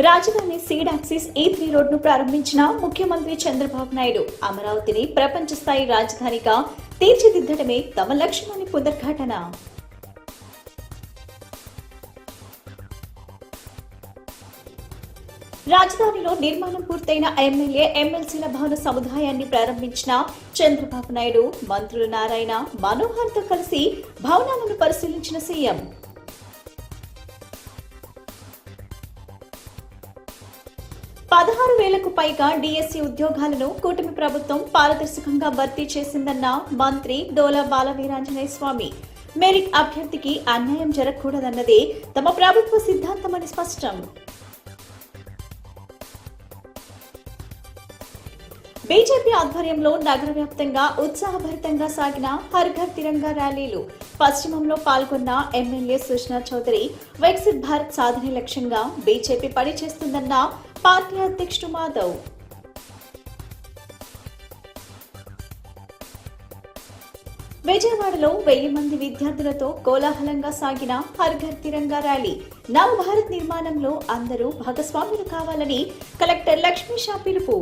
రాజధాని seed axis E3 రోడ్ను ప్రారంభించిన ముఖ్యమంత్రి చంద్రబాబు నాయుడు అమరావతిని ప్రపంచ స్థాయి రాజధానిగా తీర్చిదిద్దడమే తమ లక్ష్యమని పునర్ఘాటన. రాజధానిలో నిర్మాణం పూర్తయిన ఎమ్మెల్యే ఎమ్మెల్సీల భవన సముదాయాన్ని ప్రారంభించిన చంద్రబాబు నాయుడు మంత్రులు నారాయణ, మనోహర్తో కలిసి భవనాలను పరిశీలించిన సీఎం. పదహారు వేలకు పైగా డిఎస్సి ఉద్యోగాలను కూటమి ప్రభుత్వం పారదర్శకంగా భర్తీ చేసిందన్న మంత్రి డోలా బాలవీరాంజనేయ స్వామి. మెరిట్ అభ్యర్థికి అన్యాయం జరగకూడదన్నదే తమ ప్రభుత్వ సిద్ధాంతమని స్పష్టం. బీజేపీ ఆధ్వర్యంలో నగర వ్యాప్తంగా ఉత్సాహభరితంగా సాగిన హర్ ఘర్ తిరంగా ర్యాలీలు. పశ్చిమంలో పాల్గొన్న ఎమ్మెల్యే సుష్నా చౌదరి వికసిత్ భారత్ సాధనే లక్ష్యంగా బీజేపీ పనిచేస్తుందన్న పార్టీ అధ్యక్షుడు మాధవ్. విజయవాడలో 1000 మంది విద్యార్థులతో కోలాహలంగా సాగిన హర్ ఘర్ తిరంగా ర్యాలీ. నవ భారత్ నిర్మాణంలో అందరూ భాగస్వాములు కావాలని కలెక్టర్ లక్ష్మీ షా పిలుపు.